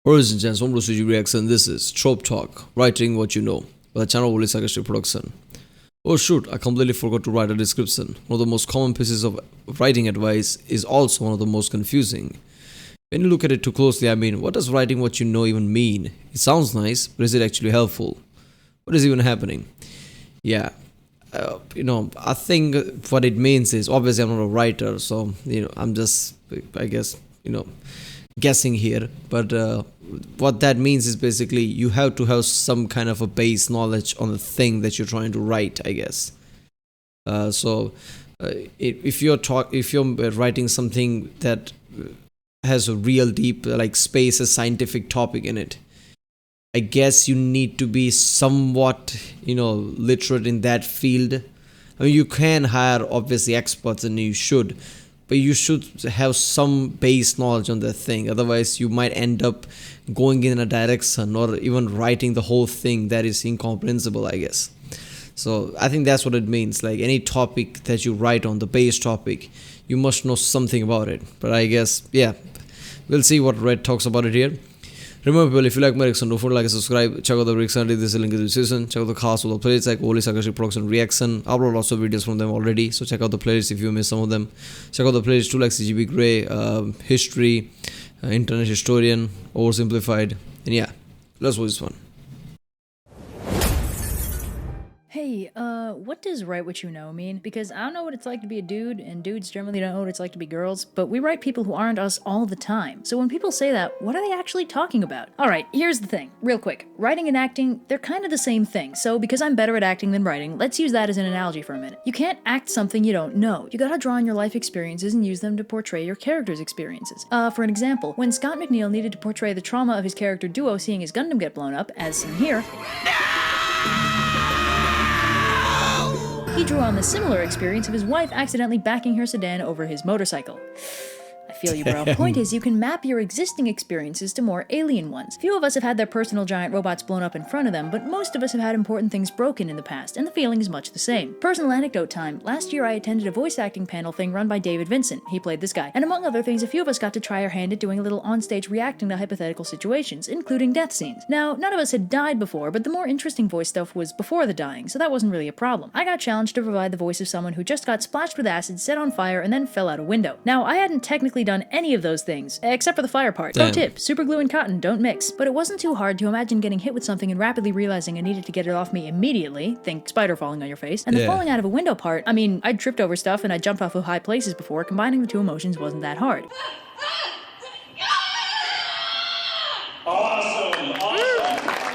Ladies and gents, welcome to CG Reaction. This is Trope Talk, writing what you know, by the channel of Sarcastic production. Oh shoot, I completely forgot to write a description. One of the most common pieces of writing advice is also one of the most confusing. When you look at it too closely, I mean, what does writing what you know even mean? It sounds nice, but is it actually helpful? What is even happening? Yeah, I think what it means is, obviously I'm not a writer, so, I'm just, I guess, guessing here, but what that means is basically you have to have some kind of a base knowledge on the thing that you're trying to write, I guess. If you're writing something that has a real deep like space, a scientific topic in it, I guess you need to be somewhat literate in that field. I mean, you can hire obviously experts, and you should, but you should have some base knowledge on that thing. Otherwise, you might end up going in a direction or even writing the whole thing that is incomprehensible, I guess. So I think that's what it means. Like any topic that you write on, the base topic, you must know something about it. But I guess, yeah, we'll see what Red talks about it here. Remember, people, if you like my reaction, don't forget to like and subscribe. Check out the reaction. This is the link in the description. Check out the cast of the playlists like Oli Sarcastic Production Reaction. I upload lots of videos from them already, so check out the playlists if you missed some of them. Check out the playlist too, like CGB Grey, History, Internet Historian, Oversimplified, and yeah, let's watch this one. Hey, what does write what you know mean? Because I don't know what it's like to be a dude, and dudes generally don't know what it's like to be girls, but we write people who aren't us all the time. So when people say that, what are they actually talking about? Alright, here's the thing. Real quick. Writing and acting, they're kind of the same thing, so because I'm better at acting than writing, let's use that as an analogy for a minute. You can't act something you don't know. You gotta draw on your life experiences and use them to portray your character's experiences. For an example, when Scott McNeil needed to portray the trauma of his character Duo seeing his Gundam get blown up, as seen here, he drew on the similar experience of his wife accidentally backing her sedan over his motorcycle. I feel you, bro. Point is, you can map your existing experiences to more alien ones. Few of us have had their personal giant robots blown up in front of them, but most of us have had important things broken in the past, and the feeling is much the same. Personal anecdote time. Last year I attended a voice acting panel thing run by David Vincent. He played this guy. And among other things, a few of us got to try our hand at doing a little onstage reacting to hypothetical situations, including death scenes. Now, none of us had died before, but the more interesting voice stuff was before the dying, so that wasn't really a problem. I got challenged to provide the voice of someone who just got splashed with acid, set on fire, and then fell out a window. Now, I hadn't technically done any of those things, except for the fire part. Pro tip, super glue and cotton don't mix. But it wasn't too hard to imagine getting hit with something and rapidly realizing I needed to get it off me immediately, think spider falling on your face, and the falling out of a window part, I mean, I'd tripped over stuff and I'd jumped off of high places before, combining the two emotions wasn't that hard.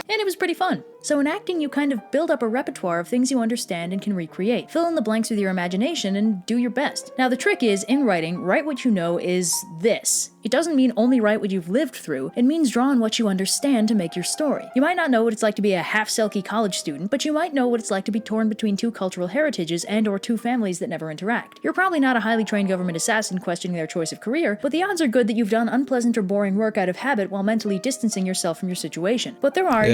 And it was pretty fun. So in acting, you kind of build up a repertoire of things you understand and can recreate. Fill in the blanks with your imagination and do your best. Now the trick is, in writing, write what you know is this. It doesn't mean only write what you've lived through, it means draw on what you understand to make your story. You might not know what it's like to be a half-selkie college student, but you might know what it's like to be torn between two cultural heritages and or two families that never interact. You're probably not a highly trained government assassin questioning their choice of career, but the odds are good that you've done unpleasant or boring work out of habit while mentally distancing yourself from your situation. But there are,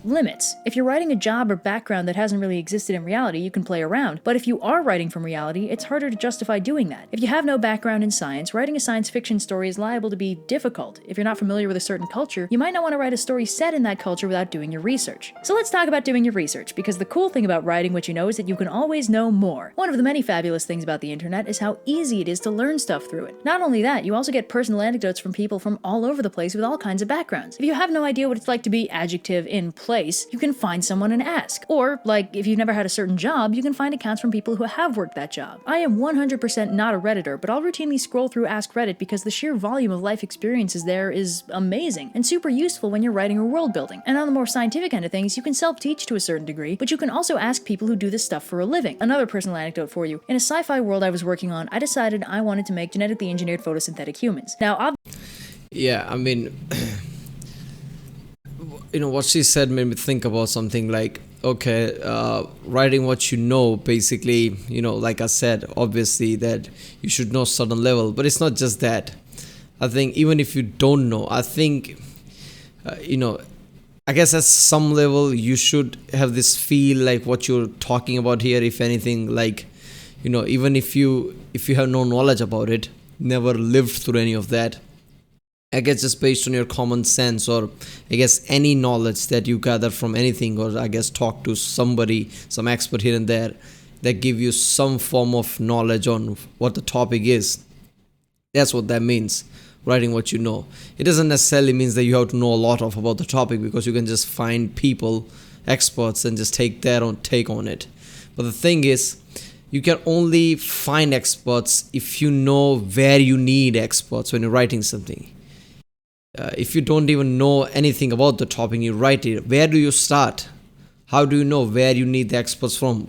limits. If you're writing a job or background that hasn't really existed in reality, you can play around, but if you are writing from reality, it's harder to justify doing that. If you have no background in science, writing a science fiction story is liable to be difficult. If you're not familiar with a certain culture, you might not want to write a story set in that culture without doing your research. So let's talk about doing your research, because the cool thing about writing what you know is that you can always know more. One of the many fabulous things about the internet is how easy it is to learn stuff through it. Not only that, you also get personal anecdotes from people from all over the place with all kinds of backgrounds. If you have no idea what it's like to be adjective in place, you can find someone and ask. Or, like, if you've never had a certain job, you can find accounts from people who have worked that job. I am 100% not a Redditor, but I'll routinely scroll through Ask Reddit because the sheer volume of life experiences there is amazing and super useful when you're writing or world building. And on the more scientific end of things, you can self-teach to a certain degree, but you can also ask people who do this stuff for a living. Another personal anecdote for you. In a sci-fi world I was working on, I decided I wanted to make genetically engineered photosynthetic humans. Now, yeah, I mean, what she said made me think about something like, okay, writing what you know, basically, like I said, obviously that you should know certain level, but it's not just that. I think even if you don't know, I think, I guess at some level you should have this feel like what you're talking about here, if anything, like, even if you have no knowledge about it, never lived through any of that, I guess just based on your common sense, or I guess any knowledge that you gather from anything, or I guess talk to somebody, some expert here and there, that give you some form of knowledge on what the topic is. That's what that means. Writing what you know. It doesn't necessarily mean that you have to know a lot of about the topic, because you can just find people, experts, and just take their own take on it. But the thing is, you can only find experts if you know where you need experts when you're writing something. If you don't even know anything about the topic and you write it, where do you start? How do you know where you need the experts from?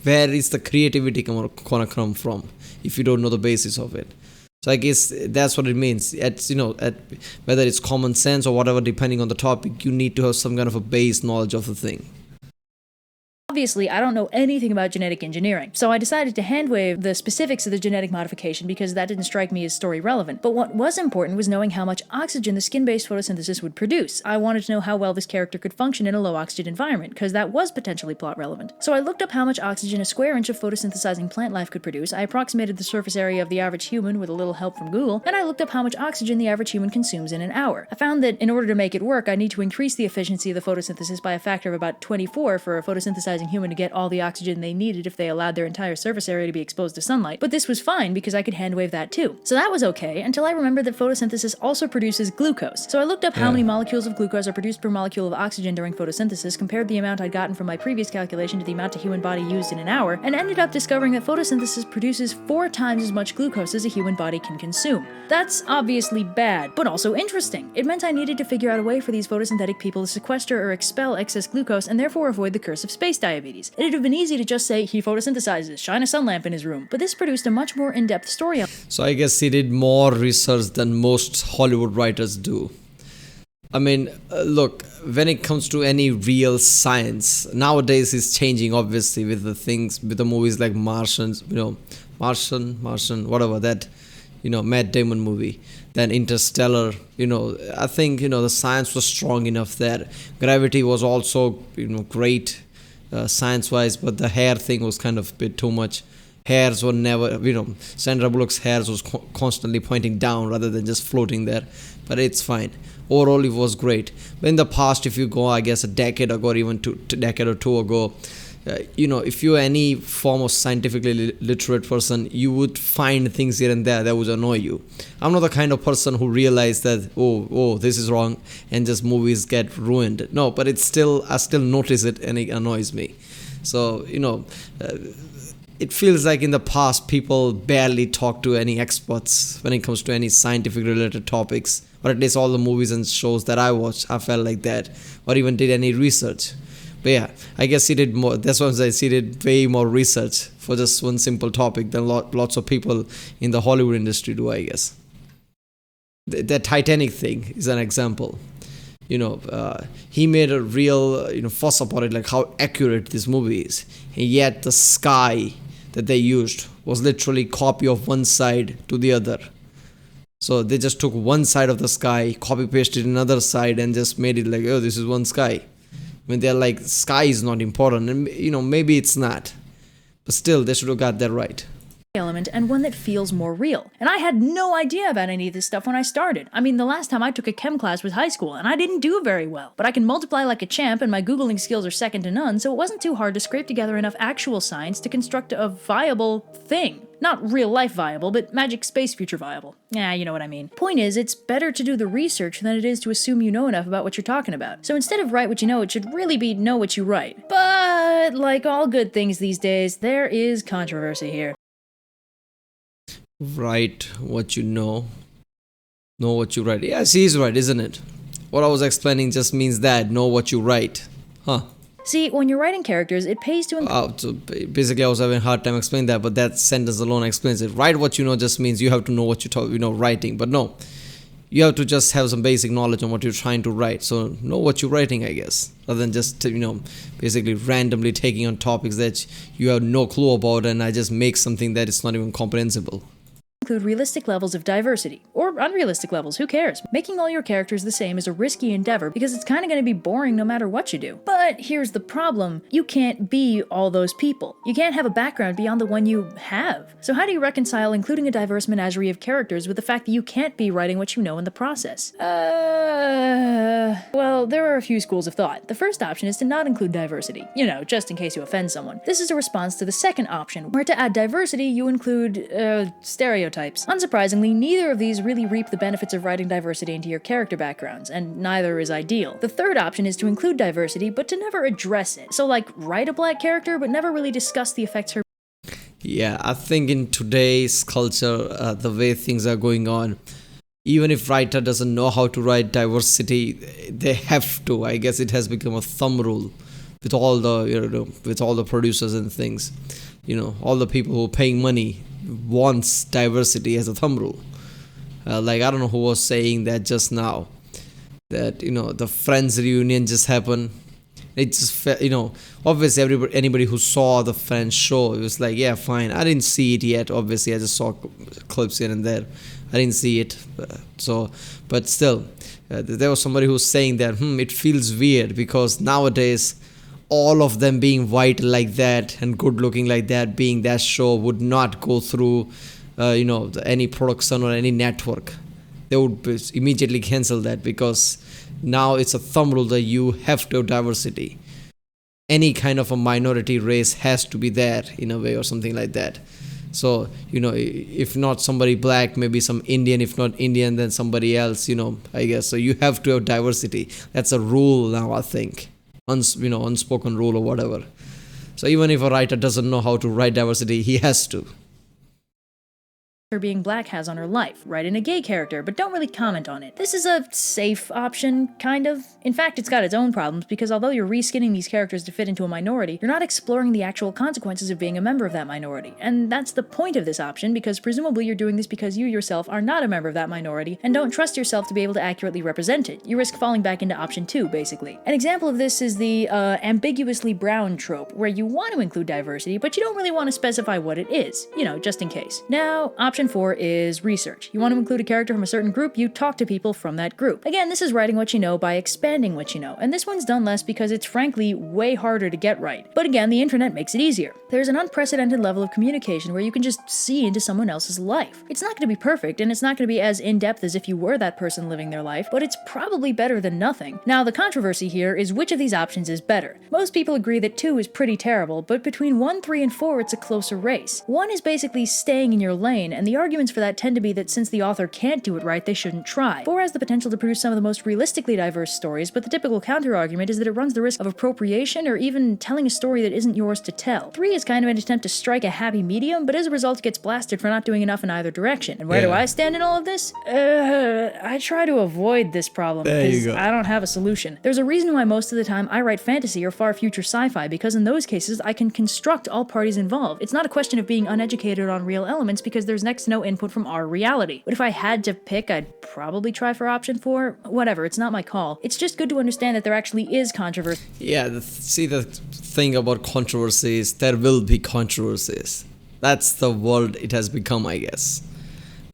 Where is the creativity gonna come from if you don't know the basis of it? So I guess that's what it means. Whether it's common sense or whatever, depending on the topic, you need to have some kind of a base knowledge of the thing. Obviously, I don't know anything about genetic engineering, so I decided to handwave the specifics of the genetic modification because that didn't strike me as story relevant. But what was important was knowing how much oxygen the skin-based photosynthesis would produce. I wanted to know how well this character could function in a low-oxygen environment, because that was potentially plot relevant. So I looked up how much oxygen a square inch of photosynthesizing plant life could produce, I approximated the surface area of the average human with a little help from Google, and I looked up how much oxygen the average human consumes in an hour. I found that in order to make it work, I need to increase the efficiency of the photosynthesis by a factor of about 24 for a photosynthesizing human to get all the oxygen they needed if they allowed their entire surface area to be exposed to sunlight. But this was fine because I could handwave that too. So that was okay until I remembered that photosynthesis also produces glucose. So I looked up how many molecules of glucose are produced per molecule of oxygen during photosynthesis, compared the amount I'd gotten from my previous calculation to the amount a human body used in an hour, and ended up discovering that photosynthesis produces 4 times as much glucose as a human body can consume. That's obviously bad, but also interesting. It meant I needed to figure out a way for these photosynthetic people to sequester or expel excess glucose and therefore avoid the curse of space diabetes. It'd have been easy to just say he photosynthesizes, shine a sun lamp in his room, but this produced a much more in-depth story. So I guess he did more research than most Hollywood writers do. I mean, look, when it comes to any real science, nowadays it's changing obviously with the movies like Martian, whatever that, Matt Damon movie, then Interstellar, I think, the science was strong enough there. Gravity was also, great science-wise, but the hair thing was kind of a bit too much. Hairs were never, Sandra Bullock's hairs was constantly pointing down rather than just floating there, but it's fine. Overall, it was great. But in the past, if you go, I guess, a decade ago or even a decade or two ago, if you're any form of scientifically literate person, you would find things here and there that would annoy you. I'm not the kind of person who realized that, oh, this is wrong, and just movies get ruined. No, but I still notice it, and it annoys me. So, it feels like in the past, people barely talk to any experts when it comes to any scientific related topics, or at least all the movies and shows that I watched, I felt like that, or even did any research. But yeah, I guess he did more. That's what I say. He did way more research for just one simple topic than lots of people in the Hollywood industry do, I guess. The Titanic thing is an example. He made a real, fuss about it, like how accurate this movie is. And yet the sky that they used was literally copy of one side to the other. So they just took one side of the sky, copy pasted another side, and just made it like, oh, this is one sky. When they're like, sky is not important, and maybe it's not, but still they should have got that right. Element, and one that feels more real. And I had no idea about any of this stuff when I started. I mean, the last time I took a chem class was high school, and I didn't do very well. But I can multiply like a champ, and my Googling skills are second to none, so it wasn't too hard to scrape together enough actual science to construct a viable thing. Not real life viable, but magic space future viable. Yeah, you know what I mean. Point is, it's better to do the research than it is to assume you know enough about what you're talking about. So instead of write what you know, it should really be know what you write. But like all good things these days, there is controversy here. Write what you know what you write. Yes, he's right, isn't it? What I was explaining just means that, know what you write. Huh. See, when you're writing characters, it pays to... So basically, I was having a hard time explaining that, but that sentence alone explains it. Write what you know just means you have to know what you're writing. But no, you have to just have some basic knowledge on what you're trying to write. So know what you're writing, I guess, rather than just, basically randomly taking on topics that you have no clue about, and I just make something that is not even comprehensible. Include realistic levels of diversity, or unrealistic levels, who cares? Making all your characters the same is a risky endeavor because it's kind of going to be boring no matter what you do. But But here's the problem. You can't be all those people. You can't have a background beyond the one you have. So how do you reconcile including a diverse menagerie of characters with the fact that you can't be writing what you know in the process? Well, there are a few schools of thought. The first option is to not include diversity. You know, just in case you offend someone. This is a response to the second option, where to add diversity, you include, stereotypes. Unsurprisingly, neither of these really reap the benefits of writing diversity into your character backgrounds, and neither is ideal. The third option is to include diversity, but to never address it. So, like, write a black character, but never really discuss the effects her. Yeah, I think in today's culture, the way things are going on, even if writer doesn't know how to write diversity, they have to. I guess it has become a thumb rule with all the with all the producers and things. All the people who are paying money wants diversity as a thumb rule. Like, I don't know who was saying that just now, that the Friends reunion just happened. It just obviously anybody who saw the Friends show, it was like, yeah, fine. I didn't see it yet. Obviously, I just saw clips here and there. I didn't see it, but still, there was somebody who was saying that it feels weird because nowadays all of them being white like that and good looking like that, being that show would not go through any production or any network. They would immediately cancel that because now it's a thumb rule that you have to have diversity. Any kind of a minority race has to be there in a way or something like that. So, if not somebody black, maybe some Indian. If not Indian, then somebody else, I guess. So you have to have diversity. That's a rule now, I think. Unspoken rule or whatever. So even if a writer doesn't know how to write diversity, he has to. Her being black has on her life. Write in a gay character, but don't really comment on it. This is a safe option, kind of. In fact, it's got its own problems, because although you're reskinning these characters to fit into a minority, you're not exploring the actual consequences of being a member of that minority. And that's the point of this option, because presumably you're doing this because you yourself are not a member of that minority, and don't trust yourself to be able to accurately represent it. You risk falling back into option 2, basically. An example of this is the ambiguously brown trope, where you want to include diversity, but you don't really want to specify what it is, just in case. Now, option 4 is research. You want to include a character from a certain group, you talk to people from that group. Again, this is writing what you know by expanding what you know, and this one's done less because it's frankly way harder to get right. But again, the internet makes it easier. There's an unprecedented level of communication where you can just see into someone else's life. It's not going to be perfect, and it's not going to be as in-depth as if you were that person living their life, but it's probably better than nothing. Now, the controversy here is which of these options is better. Most people agree that 2 is pretty terrible, but between 1, 3, and 4, it's a closer race. 1 is basically staying in your lane, and the arguments for that tend to be that since the author can't do it right, they shouldn't try. 4 has the potential to produce some of the most realistically diverse stories, but the typical counter-argument is that it runs the risk of appropriation or even telling a story that isn't yours to tell. 3 is kind of an attempt to strike a happy medium, but as a result gets blasted for not doing enough in either direction. And where do I stand in all of this? I try to avoid this problem because I don't have a solution. There's a reason why most of the time I write fantasy or far future sci-fi, because in those cases I can construct all parties involved. It's not a question of being uneducated on real elements because there's next to no input from our reality. But if I had to pick, I'd probably try for option 4. Whatever, it's not my call. It's just good to understand that there actually is controversy. Yeah, the thing about controversies, there will be controversies. That's the world it has become, I guess.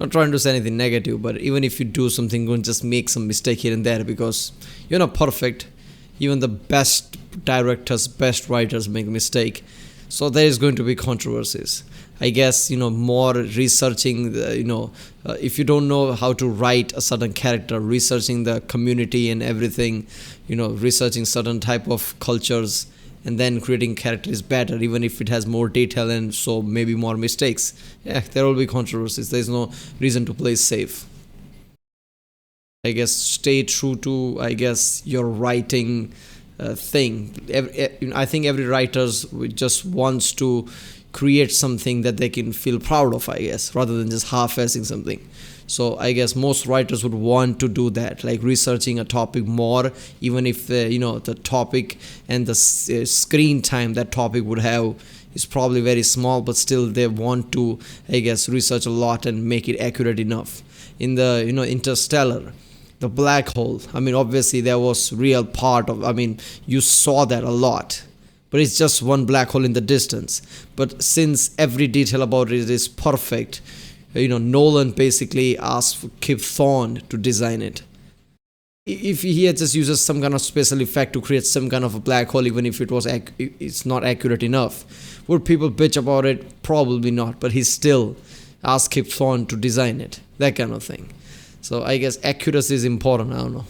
Not trying to say anything negative, but even if you do something good, just make some mistake here and there, because you're not perfect. Even the best directors, best writers make a mistake. So there is going to be controversies. I guess, more researching, if you don't know how to write a certain character, researching the community and everything, researching certain type of cultures and then creating character is better, even if it has more detail and so maybe more mistakes. Yeah, there will be controversies. There's no reason to play safe. I guess stay true to, your writing thing. I think every writer just wants to create something that they can feel proud of, I guess, rather than just half-assing something. So I guess most writers would want to do that, like researching a topic more, even if the topic and the screen time that topic would have is probably very small, but still they want to, research a lot and make it accurate enough. In the Interstellar, the black hole, obviously there was real part of, you saw that a lot, but it's just one black hole in the distance. But since every detail about it is perfect, Nolan basically asked for Kip Thorne to design it. if he had just uses some kind of special effect to create some kind of a black hole, even if it's not accurate enough, would people bitch about it? Probably not. But he still asked Kip Thorne to design it, that kind of thing. So I guess accuracy is important. I don't know.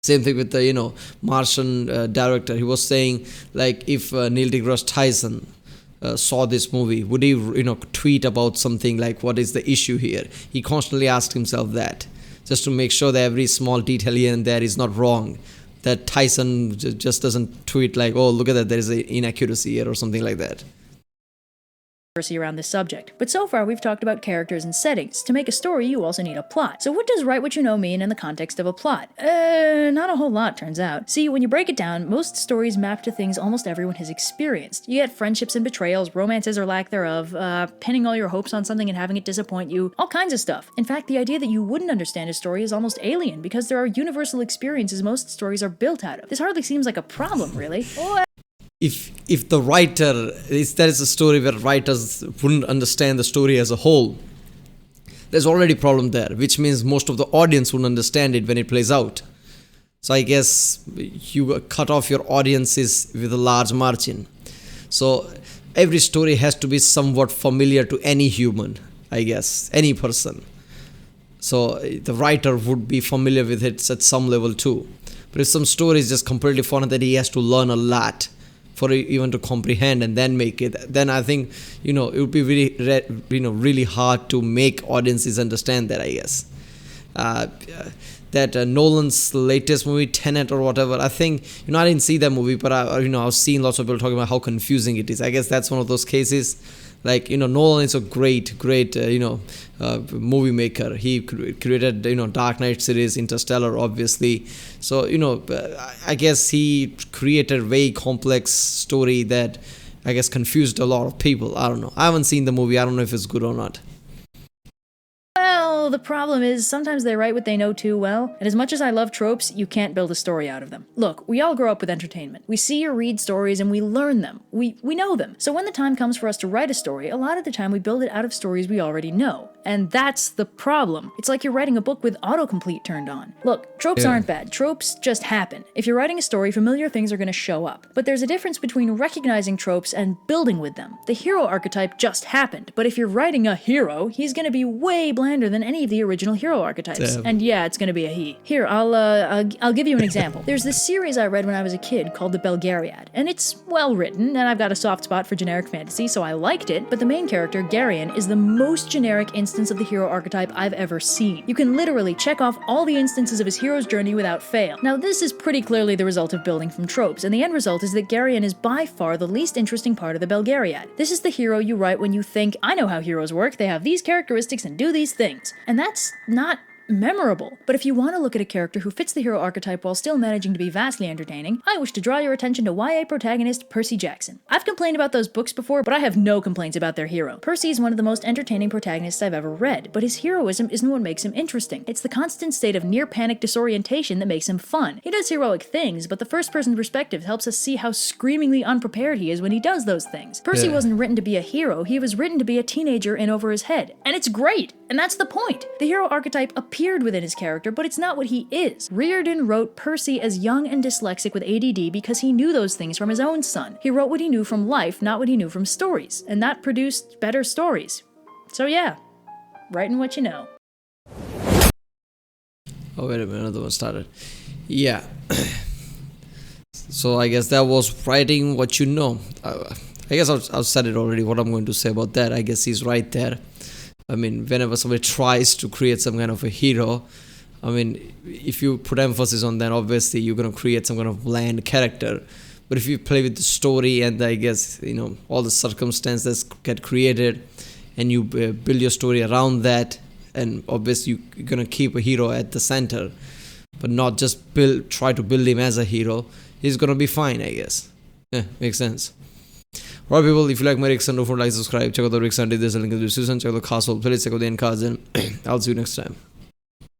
Same thing with the Martian director. He was saying, like, if Neil deGrasse Tyson saw this movie, would he tweet about something like, what is the issue here? He constantly asked himself that, just to make sure that every small detail here and there is not wrong, that Tyson just doesn't tweet like, oh, look at that, there is an inaccuracy here or something like that. Around this subject. But so far we've talked about characters and settings. To make a story, you also need a plot. So what does write what you know mean in the context of a plot? Not a whole lot, turns out. See, when you break it down, most stories map to things almost everyone has experienced. You get friendships and betrayals, romances or lack thereof, pinning all your hopes on something and having it disappoint you, all kinds of stuff. In fact, the idea that you wouldn't understand a story is almost alien, because there are universal experiences most stories are built out of. This hardly seems like a problem, really. If the writer, if there is a story where writers wouldn't understand the story as a whole, there's already a problem there, which means most of the audience wouldn't understand it when it plays out. So I guess you cut off your audiences with a large margin. So every story has to be somewhat familiar to any human, I guess, any person. So the writer would be familiar with it at some level too. But if some story is just completely foreign that he has to learn a lot for even to comprehend and then make it, then I think it would be really hard to make audiences understand that, I guess. That Nolan's latest movie, Tenet or whatever, I think I didn't see that movie, but I've seen lots of people talking about how confusing it is. I guess that's one of those cases. Like, Nolan is a great movie maker. He created Dark Knight series, Interstellar, obviously. So I guess he created a very complex story that I guess confused a lot of people. I don't know. I haven't seen the movie. I don't know if it's good or not. Well, the problem is sometimes they write what they know too well, and as much as I love tropes, you can't build a story out of them. Look, we all grow up with entertainment. We see or read stories and we learn them. We know them. So when the time comes for us to write a story, a lot of the time we build it out of stories we already know. And that's the problem. It's like you're writing a book with autocomplete turned on. Look, tropes aren't bad. Tropes just happen. If you're writing a story, familiar things are going to show up. But there's a difference between recognizing tropes and building with them. The hero archetype just happened, but if you're writing a hero, he's going to be way blander than any of the original hero archetypes. And yeah, it's going to be a he. Here, I'll give you an example. There's this series I read when I was a kid called The Belgariad, and it's well written, and I've got a soft spot for generic fantasy, so I liked it, but the main character, Garion, is the most generic instance of the hero archetype I've ever seen. You can literally check off all the instances of his hero's journey without fail. Now, this is pretty clearly the result of building from tropes, and the end result is that Garion is by far the least interesting part of the Belgariad. This is the hero you write when you think, I know how heroes work, they have these characteristics and do these things. And that's not memorable. But if you want to look at a character who fits the hero archetype while still managing to be vastly entertaining, I wish to draw your attention to YA protagonist Percy Jackson. I've complained about those books before, but I have no complaints about their hero. Percy is one of the most entertaining protagonists I've ever read, but his heroism isn't what makes him interesting. It's the constant state of near-panic disorientation that makes him fun. He does heroic things, but the first-person perspective helps us see how screamingly unprepared he is when he does those things. Percy wasn't written to be a hero, he was written to be a teenager in over his head. And it's great! And that's the point! The hero archetype appeared within his character, but it's not what he is. Riordan wrote Percy as young and dyslexic with ADD because he knew those things from his own son. He wrote what he knew from life, not what he knew from stories. And that produced better stories. So yeah, writing what you know. Oh, wait a minute, another one started. Yeah. So I guess that was writing what you know. I guess I've said it already, what I'm going to say about that. I guess he's right there. I mean, whenever somebody tries to create some kind of a hero, I mean, if you put emphasis on that, obviously you're going to create some kind of bland character. But if you play with the story and I guess, all the circumstances get created and you build your story around that, and obviously you're going to keep a hero at the center, but not just try to build him as a hero, he's going to be fine, I guess. Yeah, makes sense. Alright people, if you like my reaction, don't forget to like, subscribe, check out the reaction, there's a link in the description, check out the castle, please check out the end cards, and I'll see you next time.